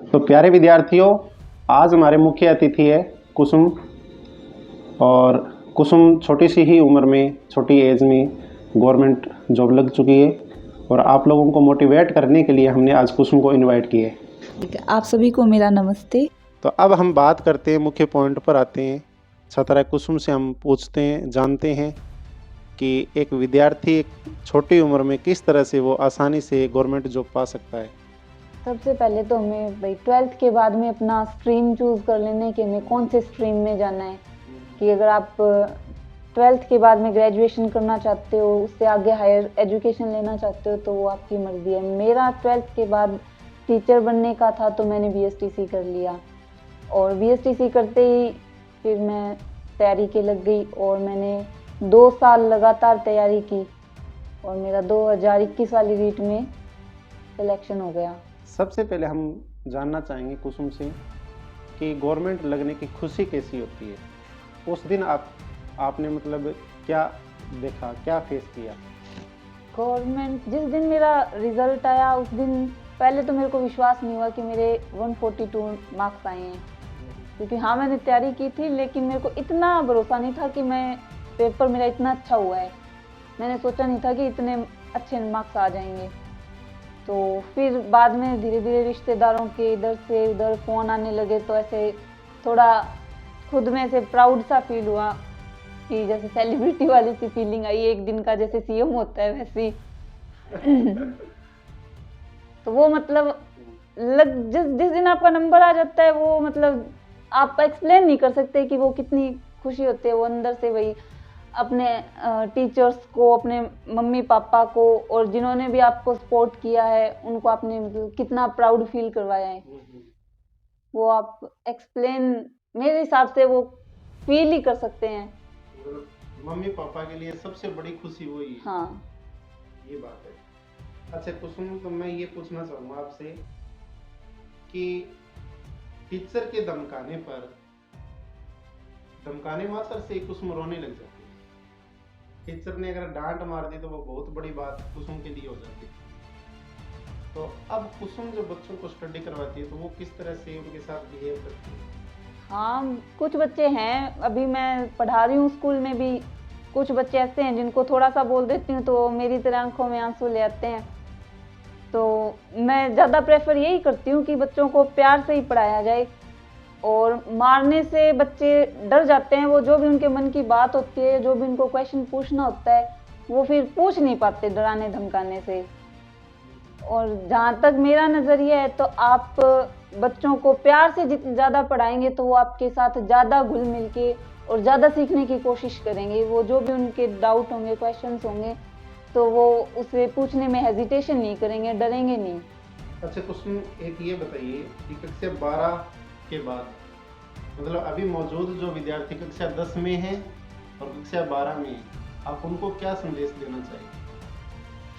तो प्यारे विद्यार्थियों, आज हमारे मुख्य अतिथि है कुसुम। और कुसुम छोटी सी ही उम्र में, छोटी एज में गवर्नमेंट जॉब लग चुकी है। और आप लोगों को मोटिवेट करने के लिए हमने आज कुसुम को इनवाइट किए। आप सभी को मेरा नमस्ते। तो अब हम बात करते हैं, मुख्य पॉइंट पर आते हैं। छात्रा कुसुम से हम पूछते हैं, जानते हैं कि एक विद्यार्थी एक छोटी उम्र में किस तरह से वो आसानी से गवर्नमेंट जॉब पा सकता है। सबसे पहले तो हमें भाई 12th के बाद में अपना स्ट्रीम चूज़ कर लेना कि हमें कौन से स्ट्रीम में जाना है। कि अगर आप 12th के बाद में ग्रेजुएशन करना चाहते हो, उससे आगे हायर एजुकेशन लेना चाहते हो, तो वो आपकी मर्ज़ी है। मेरा 12th के बाद टीचर बनने का था, तो मैंने BSTC कर लिया। और BSTC करते ही फिर मैं तैयारी के लग गई और मैंने 2 साल लगातार तैयारी की और मेरा 2021 वाली रीट में सिलेक्शन हो गया। सबसे पहले हम जानना चाहेंगे कुसुम से कि गवर्नमेंट लगने की खुशी कैसी होती है। उस दिन आपने मतलब क्या देखा, क्या फेस किया? गवर्नमेंट जिस दिन मेरा रिजल्ट आया, उस दिन पहले तो मेरे को विश्वास नहीं हुआ कि मेरे 142 मार्क्स आए हैं। क्योंकि हाँ, मैंने तैयारी की थी, लेकिन मेरे को इतना भरोसा नहीं था कि पेपर मेरा इतना अच्छा हुआ है। मैंने सोचा नहीं था कि इतने अच्छे मार्क्स आ जाएंगे। तो फिर बाद में धीरे धीरे रिश्तेदारों के इधर से उधर फ़ोन आने लगे, तो ऐसे थोड़ा खुद में से प्राउड सा फील हुआ कि जैसे सेलिब्रिटी वाली सी फीलिंग आई, एक दिन का जैसे CM होता है वैसी। तो वो मतलब जिस दिन आपका नंबर आ जाता है, वो मतलब आप एक्सप्लेन नहीं कर सकते कि वो कितनी खुशी होती है। वो अंदर से वही अपने टीचर्स को, अपने मम्मी पापा को, और जिन्होंने भी आपको सपोर्ट किया है उनको आपने मतलब कितना प्राउड फील करवाया है, वो आप एक्सप्लेन मेरे हिसाब से वो फील ही कर सकते हैं। मम्मी पापा के लिए सबसे बड़ी खुशी वही है। हाँ, ये बात है। अच्छा कुसुम, तो मैं ये पूछना चाहूँगा आपसे कि टीचर के धमकाने मात्र से कुसुम रोने लग जाती है। टीचर ने अगर डांट मार दी तो वो बहुत बड़ी बात कुसुम के लिए हो जाती है। तो अब कुसुम जो बच्चों को स्टडी करवाती है, तो वो किस तरह से उनके साथ बिहेव करती है? हाँ, कुछ बच्चे हैं, अभी मैं पढ़ा रही हूँ स्कूल में भी, कुछ बच्चे ऐसे हैं जिनको थोड़ा सा बोल देती हूँ तो मेरी तरह आंखों में आंसू ले आते हैं। तो मैं ज़्यादा प्रेफर यही करती हूँ कि बच्चों को प्यार से ही पढ़ाया जाए, और मारने से बच्चे डर जाते हैं। वो जो भी उनके मन की बात होती है, जो भी उनको क्वेश्चन पूछना होता है, वो फिर पूछ नहीं पाते डराने धमकाने से। और जहाँ तक मेरा नज़रिया है, तो आप बच्चों को प्यार से ज़्यादा पढ़ाएंगे तो वो आपके साथ ज़्यादा घुल मिल के और ज़्यादा सीखने की कोशिश करेंगे। वो जो भी उनके डाउट होंगे, क्वेश्चंस होंगे, तो वो उसे पूछने में हेजिटेशन नहीं करेंगे, डरेंगे नहीं। अच्छा कुसुम, एक ये बताइए कि कक्षा 12 के बाद, मतलब अभी मौजूद जो विद्यार्थी कक्षा 10 में हैं और कक्षा 12 में हैं, आप उनको क्या संदेश देना चाहिए?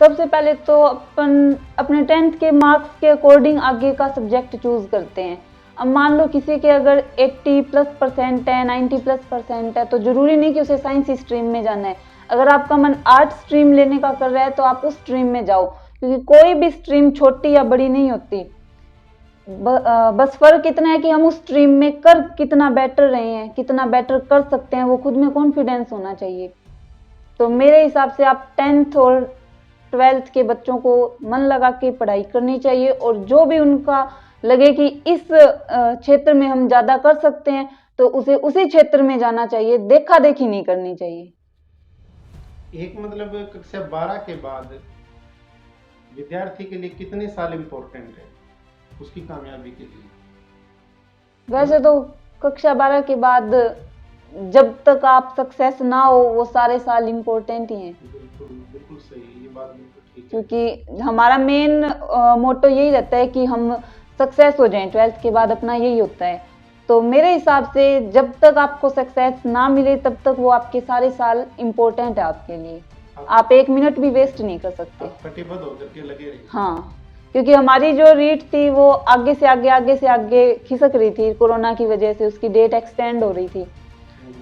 सबसे पहले तो अपने 10th के मार्क्स के अकॉर्डिंग आगे का सब्जेक्ट चूज करते हैं। अब मान लो किसी के अगर 80+ % है, 90+ % है, तो जरूरी नहीं कि उसे साइंस स्ट्रीम में जाना है। अगर आपका मन आर्ट स्ट्रीम लेने का कर रहा है तो आप उस स्ट्रीम में जाओ, क्योंकि कोई भी स्ट्रीम छोटी या बड़ी नहीं होती। बस फर्क इतना है कि हम उस स्ट्रीम में कर कितना बेटर रहे हैं, कितना बेटर कर सकते हैं, वो खुद में कॉन्फिडेंस होना चाहिए। तो मेरे हिसाब से आप 10th और 12th के बच्चों को मन लगा के पढ़ाई करनी चाहिए, और जो भी उनका लगे कि इस क्षेत्र में हम ज़्यादा कर सकते हैं, तो उसे उसी क्षेत्र में जाना चाहिए, देखा देखी नहीं करनी चाहिए। एक मतलब कक्षा 12 के बाद विद्यार्थी के लिए कितने साल इम्पोर्टेंट है उसकी कामयाबी के लिए? वैसे तो कक्षा 12 के बाद जब तक आप सक्सेस ना हो, वो सारे साल इम्पोर्टेंट ही हैं। बिल्कुल सही, ये बात बिल्कुल ठीक है। क्योंकि हमारा मेन मोटो यही रहता है कि हम सक्सेस हो जाएं, 12th के बाद अपना यही होता है। तो मेरे हिसाब से जब तक आपको सक्सेस ना मिले, तब तक वो आपके सारे साल इम्पोर्टेंट है आपके लिए। आप 1 मिनट भी वेस्ट नहीं कर सकते। कटिबद्ध होकर के लगे रहिए। हाँ, क्योंकि हमारी जो रीट थी वो आगे से आगे खिसक रही थी, कोरोना की वजह से उसकी डेट एक्सटेंड हो रही थी।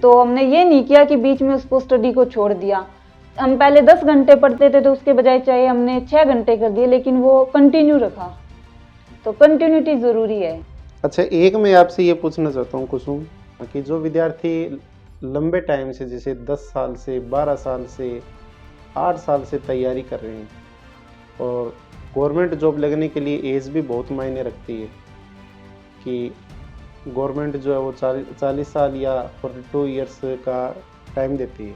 तो हमने ये नहीं किया कि बीच में उसको स्टडी को छोड़ दिया। हम पहले 10 घंटे पढ़ते थे, तो उसके बजाय चाहे हमने 6 घंटे कर दिए, लेकिन वो कंटिन्यू रखा। तो कंटिन्यूटी ज़रूरी है। अच्छा, एक मैं आपसे ये पूछना चाहता हूँ कुसुम, कि जो विद्यार्थी लंबे टाइम से, जैसे 10 साल से, 12 साल से, 8 साल से तैयारी कर रहे हैं, और गवर्नमेंट जॉब लगने के लिए एज भी बहुत मायने रखती है, कि गवर्नमेंट जो है वो 40 साल या 42 ईयर्स का टाइम देती है।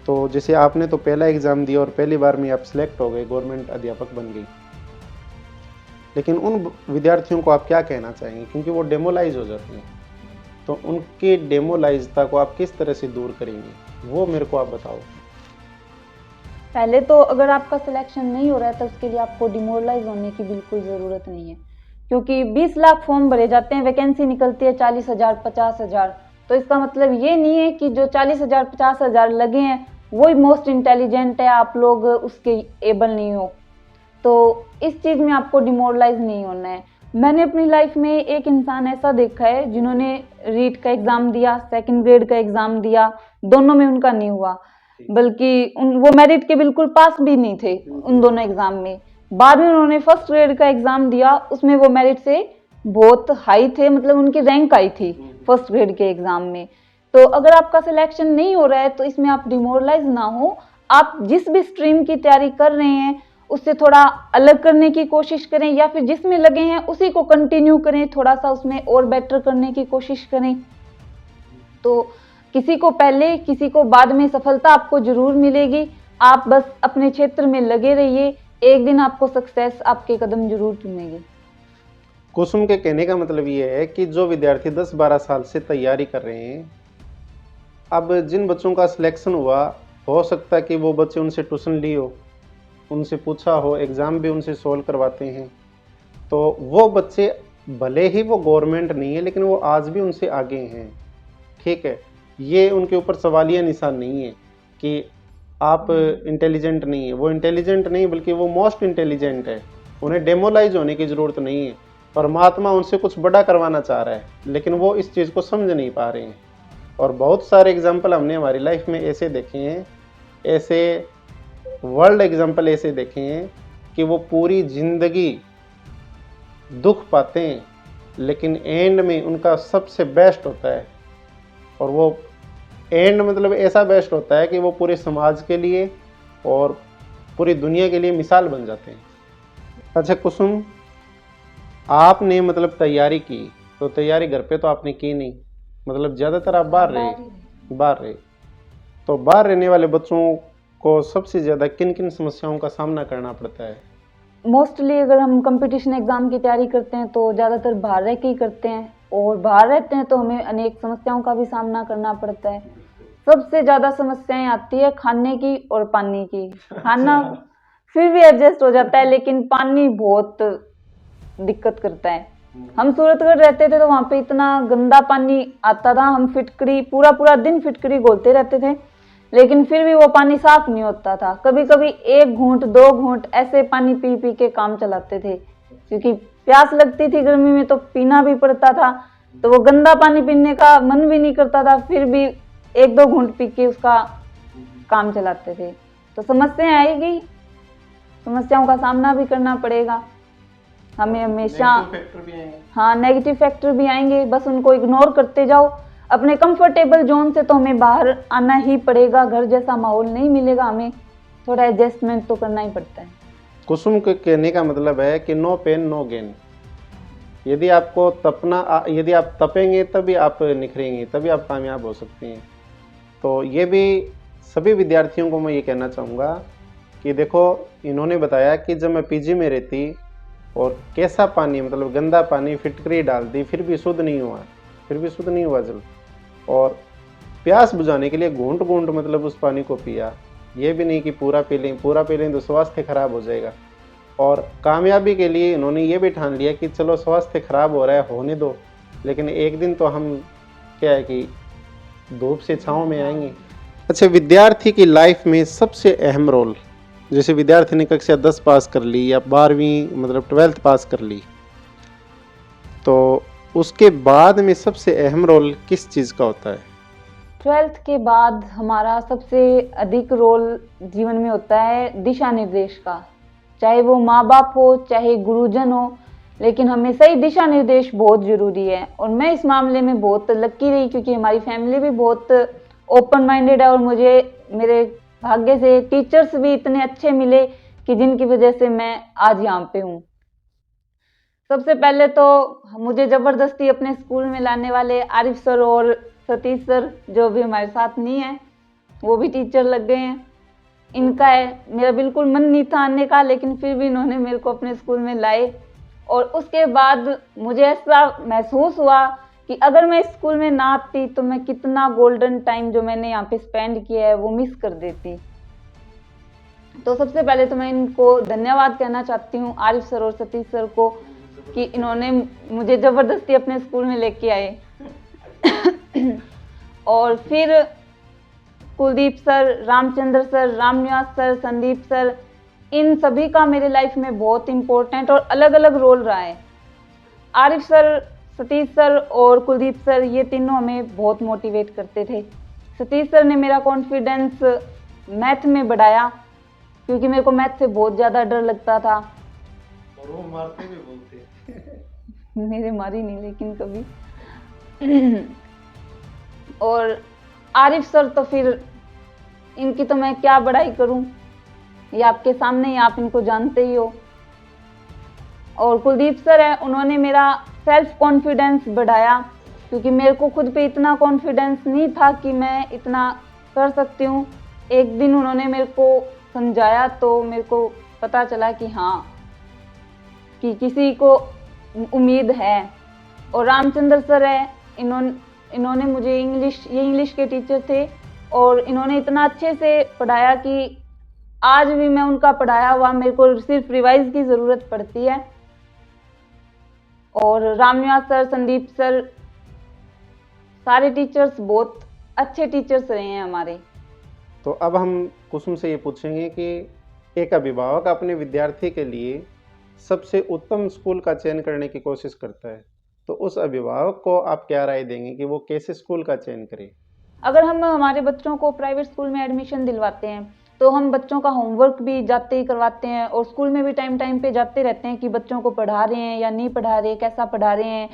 तो जैसे आपने तो पहला एग्ज़ाम दिया और पहली बार में आप सिलेक्ट हो गए, गवर्नमेंट अध्यापक बन गई, लेकिन उन विद्यार्थियों को आप क्या कहना चाहेंगे, क्योंकि वो डेमोलाइज हो जाते हैं, तो उनकी डेमोलाइजता को आप किस तरह से दूर करेंगे, वो मेरे को आप बताओ। पहले तो अगर आपका सिलेक्शन नहीं हो रहा है तो उसके लिए आपको डिमोरलाइज होने की बिल्कुल ज़रूरत नहीं है, क्योंकि 20 लाख फॉर्म भरे जाते हैं, वैकेंसी निकलती है 40,000 50,000। तो इसका मतलब ये नहीं है कि जो 40,000 50,000 लगे हैं वही मोस्ट इंटेलिजेंट है, आप लोग उसके एबल नहीं हो। तो इस चीज़ में आपको डिमोरलाइज नहीं होना है। मैंने अपनी लाइफ में एक इंसान ऐसा देखा है जिन्होंने रीट का एग्ज़ाम दिया, सेकंड ग्रेड का एग्ज़ाम दिया, दोनों में उनका नहीं हुआ, बल्कि वो मेरिट के बिल्कुल पास भी नहीं थे उन दोनों एग्ज़ाम में। बाद में उन्होंने फर्स्ट ग्रेड का एग्ज़ाम दिया, उसमें वो मेरिट से बहुत हाई थे, मतलब उनकी रैंक आई थी फर्स्ट ग्रेड के एग्ज़ाम में। तो अगर आपका सिलेक्शन नहीं हो रहा है तो इसमें आप डिमोरलाइज ना हो, आप जिस भी स्ट्रीम की तैयारी कर रहे हैं उससे थोड़ा अलग करने की कोशिश करें, या फिर जिसमें लगे हैं उसी को कंटिन्यू करें, थोड़ा सा उसमें और बेटर करने की कोशिश करें। तो किसी को पहले किसी को बाद में सफलता आपको जरूर मिलेगी, आप बस अपने क्षेत्र में लगे रहिए, एक दिन आपको सक्सेस आपके कदम जरूर चूमेगी। कुसुम के कहने का मतलब ये है कि जो विद्यार्थी 10-12 साल से तैयारी कर रहे हैं, अब जिन बच्चों का सिलेक्शन हुआ, हो सकता है कि वो बच्चे उनसे ट्यूशन ली हो, उनसे पूछा हो, एग्ज़ाम भी उनसे सोल्व करवाते हैं, तो वो बच्चे भले ही वो गवर्नमेंट नहीं है लेकिन वो आज भी उनसे आगे हैं। ठीक है, ये उनके ऊपर सवालिया निशान नहीं है कि आप इंटेलिजेंट नहीं है, वो इंटेलिजेंट नहीं बल्कि वो मोस्ट इंटेलिजेंट है, उन्हें डेमोलाइज होने की ज़रूरत नहीं है। परमात्मा उनसे कुछ बड़ा करवाना चाह रहा है, लेकिन वो इस चीज़ को समझ नहीं पा रहे हैं। और बहुत सारे एग्जाम्पल हमने हमारी लाइफ में ऐसे देखे हैं, ऐसे वर्ल्ड एग्जाम्पल ऐसे देखे हैं कि वो पूरी ज़िंदगी दुख पाते हैं, लेकिन एंड में उनका सबसे बेस्ट होता है, और वो एंड मतलब ऐसा बेस्ट होता है कि वो पूरे समाज के लिए और पूरी दुनिया के लिए मिसाल बन जाते हैं। अच्छा कुसुम, आपने मतलब तैयारी की, तो तैयारी घर पे तो आपने की नहीं, मतलब ज़्यादातर आप बाहर रहे। तो बाहर रहने वाले बच्चों को सबसे ज़्यादा किन किन समस्याओं का सामना करना पड़ता है? मोस्टली अगर हम कंपटीशन एग्ज़ाम की तैयारी करते हैं तो ज़्यादातर बाहर रह के ही करते हैं, और बाहर रहते हैं तो हमें अनेक समस्याओं का भी सामना करना पड़ता है। सबसे ज़्यादा समस्याएं आती है खाने की और पानी की। खाना फिर भी एडजस्ट हो जाता है, लेकिन पानी बहुत दिक्कत करता है। हम सूरतगढ़ रहते थे तो वहाँ पे इतना गंदा पानी आता था, हम फिटकरी पूरा दिन फिटकरी घोलते रहते थे, लेकिन फिर भी वो पानी साफ नहीं होता था। कभी कभी 1 घूंट 2 घूंट ऐसे पानी पी पी के काम चलाते थे, क्योंकि प्यास लगती थी गर्मी में तो पीना भी पड़ता था, तो वो गंदा पानी पीने का मन भी नहीं करता था, फिर भी 1-2 घूंट पी के उसका काम चलाते थे। तो समस्याएं आएगी, समस्याओं का सामना भी करना पड़ेगा हमें हमेशा। हाँ, नेगेटिव फैक्टर भी आएंगे, बस उनको इग्नोर करते जाओ। अपने कंफर्टेबल जोन से तो हमें बाहर आना ही पड़ेगा, घर जैसा माहौल नहीं मिलेगा, हमें थोड़ा एडजस्टमेंट तो करना ही पड़ता है। कुसुम के कहने का मतलब है कि नो पेन नो गेन। यदि आप तपेंगे तभी आप निखरेंगे, तभी आप कामयाब हो सकते हैं। तो ये भी सभी विद्यार्थियों को मैं ये कहना चाहूँगा कि देखो, इन्होंने बताया कि जब मैं पीजी में रहती और कैसा पानी, मतलब गंदा पानी फिटकरी डाल दी, फिर भी शुद्ध नहीं हुआ जल, और प्यास बुझाने के लिए घूंट घूंट मतलब उस पानी को पिया। ये भी नहीं कि पूरा पी लें तो स्वास्थ्य खराब हो जाएगा। और कामयाबी के लिए इन्होंने ये भी ठान लिया कि चलो स्वास्थ्य खराब हो रहा है, होने दो, लेकिन एक दिन तो हम क्या है कि धूप से छाँव में आएंगे। अच्छा, विद्यार्थी की लाइफ में सबसे अहम रोल, जैसे विद्यार्थी ने कक्षा 10 पास कर ली या 12वीं मतलब 12th पास कर ली, तो उसके बाद में सबसे अहम रोल किस चीज़ का होता है? 12th के बाद हमारा सबसे अधिक रोल जीवन में होता है दिशा निर्देश का, चाहे वो माँ बाप हो, चाहे गुरुजन हो, लेकिन हमें सही दिशा निर्देश बहुत ज़रूरी है। और मैं इस मामले में बहुत लकी रही क्योंकि हमारी फैमिली भी बहुत ओपन माइंडेड है और मुझे मेरे भाग्य से टीचर्स भी इतने अच्छे मिले कि जिनकी वजह से मैं आज यहाँ पे हूँ। सबसे पहले तो मुझे ज़बरदस्ती अपने स्कूल में लाने वाले आरिफ सर और सतीश सर, जो भी हमारे साथ नहीं है, वो भी टीचर लग गए हैं। इनका है, मेरा बिल्कुल मन नहीं था आने का, लेकिन फिर भी इन्होंने मेरे को अपने स्कूल में लाए। और उसके बाद मुझे ऐसा महसूस हुआ कि अगर मैं स्कूल में ना आती तो मैं कितना गोल्डन टाइम जो मैंने यहाँ पे स्पेंड किया है वो मिस कर देती। तो सबसे पहले तो मैं इनको धन्यवाद कहना चाहती हूँ, आरिफ सर और सतीश सर को, कि इन्होंने मुझे ज़बरदस्ती अपने स्कूल में लेके आए। और फिर Kuldeep sir, Ramchandra sir, Ramniwas sir, Sandeep sir, इन सभी का मेरे लाइफ में बहुत इम्पोर्टेंट और अलग अलग रोल रहा है। आरिफ सर, सतीश सर और कुलदीप सर, ये तीनों हमें बहुत मोटिवेट करते थे। सतीश सर ने मेरा कॉन्फिडेंस मैथ में बढ़ाया क्योंकि मेरे को मैथ से बहुत ज़्यादा डर लगता था। और वो मारते भी बोलते मेरे मारी नहीं लेकिन कभी। और आरिफ सर तो फिर इनकी तो मैं क्या बड़ाई करूं, ये आपके सामने ही, आप इनको जानते ही हो। और कुलदीप सर है, उन्होंने मेरा सेल्फ कॉन्फिडेंस बढ़ाया क्योंकि मेरे को खुद पे इतना कॉन्फिडेंस नहीं था कि मैं इतना कर सकती हूँ। एक दिन उन्होंने मेरे को समझाया तो मेरे को पता चला कि हाँ, कि किसी को उम्मीद है। और रामचंद्र सर है, इन्होंने मुझे इंग्लिश के टीचर थे और इन्होंने इतना अच्छे से पढ़ाया कि आज भी मैं उनका पढ़ाया हुआ मेरे को सिर्फ रिवाइज की ज़रूरत पड़ती है। और रामनिवास सर, संदीप सर, सारे टीचर्स बहुत अच्छे टीचर्स रहे हैं हमारे। तो अब हम कुसुम से ये पूछेंगे कि एक अभिभावक अपने विद्यार्थी के लिए सबसे उत्तम स्कूल का चयन करने की कोशिश करता है, तो उस अभिभावक को आप क्या राय देंगे कि वो कैसे स्कूल का चयन करे? अगर हम हमारे बच्चों को प्राइवेट स्कूल में एडमिशन दिलवाते हैं तो हम बच्चों का होमवर्क भी जाते ही करवाते हैं और स्कूल में भी टाइम पे जाते रहते हैं कि बच्चों को पढ़ा रहे हैं या नहीं पढ़ा रहे, कैसा पढ़ा रहे हैं।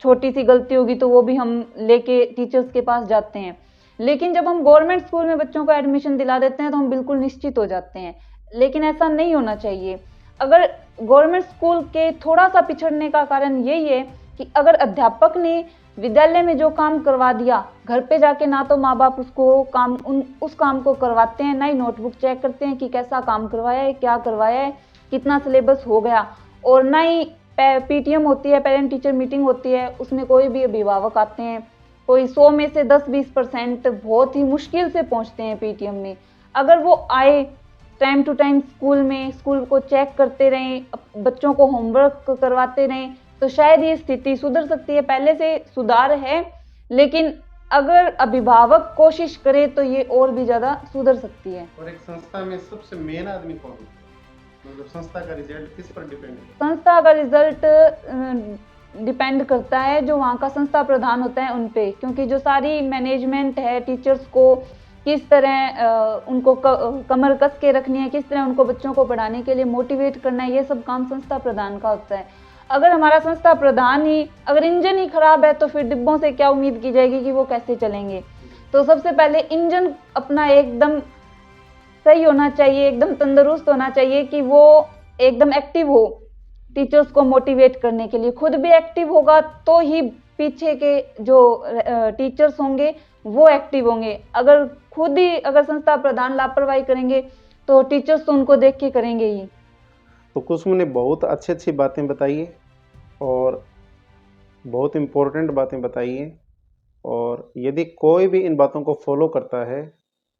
छोटी सी गलती होगी तो वो भी हम लेके टीचर्स के पास जाते हैं। लेकिन जब हम गवर्नमेंट स्कूल में बच्चों को एडमिशन दिला देते हैं तो हम बिल्कुल निश्चित हो जाते हैं, लेकिन ऐसा नहीं होना चाहिए। अगर गवर्नमेंट स्कूल के थोड़ा सा पिछड़ने का कारण यही है कि अगर अध्यापक ने विद्यालय में जो काम करवा दिया, घर पे जाके ना तो माँ बाप उसको उस काम को करवाते हैं, ना ही नोटबुक चेक करते हैं कि कैसा काम करवाया है, क्या करवाया है, कितना सिलेबस हो गया, और ना ही पीटीएम होती है, पेरेंट टीचर मीटिंग होती है, उसमें कोई भी अभिभावक आते हैं। कोई 100 में से 10-20% बहुत ही मुश्किल से पहुंचते हैं पीटीएम में। अगर वो आए टाइम टू टाइम स्कूल में, स्कूल को चेक करते रहें, बच्चों को होमवर्क करवाते रहें, तो शायद ये स्थिति सुधर सकती है। पहले से सुधार है, लेकिन अगर अभिभावक कोशिश करे तो ये और भी ज़्यादा सुधर सकती है। और एक संस्था में सबसे मेन आदमी कौन है? मतलब संस्था का रिजल्ट किस पर डिपेंड है? संस्था का रिजल्ट डिपेंड करता है जो वहाँ का संस्था प्रधान होता है उन पे, क्योंकि जो सारी मैनेजमेंट है, टीचर्स को किस तरह उनको कमर कस के रखनी है, किस तरह उनको बच्चों को पढ़ाने के लिए मोटिवेट करना है, ये सब काम संस्था प्रधान का होता है। अगर हमारा संस्था प्रधान ही, अगर इंजन ही खराब है तो फिर डिब्बों से क्या उम्मीद की जाएगी कि वो कैसे चलेंगे। तो सबसे पहले इंजन अपना एकदम सही होना चाहिए, एकदम तंदुरुस्त होना चाहिए कि वो एकदम एक्टिव हो टीचर्स को मोटिवेट करने के लिए। खुद भी एक्टिव होगा तो ही पीछे के जो टीचर्स होंगे वो एक्टिव होंगे। अगर खुद ही अगर संस्था प्रधान लापरवाही करेंगे तो टीचर्स तो उनको देख के करेंगे ही। तो कुसुम ने बहुत अच्छी बातें बताई है और बहुत इम्पोर्टेंट बातें बताई हैं, और यदि कोई भी इन बातों को फॉलो करता है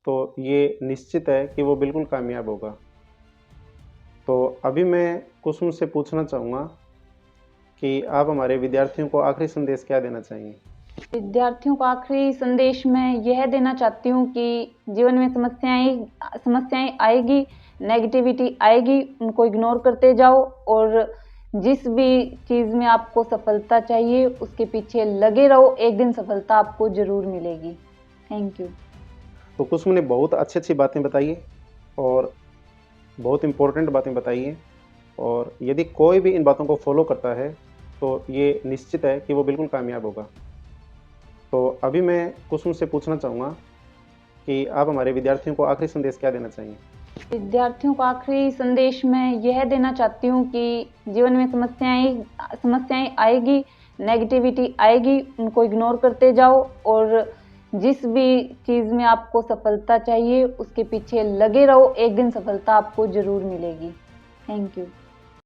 तो ये निश्चित है कि वो बिल्कुल कामयाब होगा। तो अभी मैं कुसुम से पूछना चाहूँगा कि आप हमारे विद्यार्थियों को आखिरी संदेश क्या देना चाहेंगे? विद्यार्थियों को आखिरी संदेश मैं यह देना चाहती हूँ कि जीवन में समस्याएं आएगी, नेगेटिविटी आएगी, उनको इग्नोर करते जाओ और जिस भी चीज़ में आपको सफलता चाहिए उसके पीछे लगे रहो, एक दिन सफलता आपको ज़रूर मिलेगी। Thank you. तो कुसुम ने बहुत अच्छी बातें बताई है और बहुत इम्पोर्टेंट बातें बताई हैं, और यदि कोई भी इन बातों को फॉलो करता है तो ये निश्चित है कि वो बिल्कुल कामयाब होगा। तो अभी मैं कुसुम से पूछना चाहूँगा कि आप हमारे विद्यार्थियों को आखिरी संदेश क्या देना चाहेंगे? विद्यार्थियों को आखिरी संदेश मैं यह देना चाहती हूँ कि जीवन में समस्याएं आएगी, नेगेटिविटी आएगी, उनको इग्नोर करते जाओ और जिस भी चीज़ में आपको सफलता चाहिए उसके पीछे लगे रहो, एक दिन सफलता आपको ज़रूर मिलेगी। Thank you.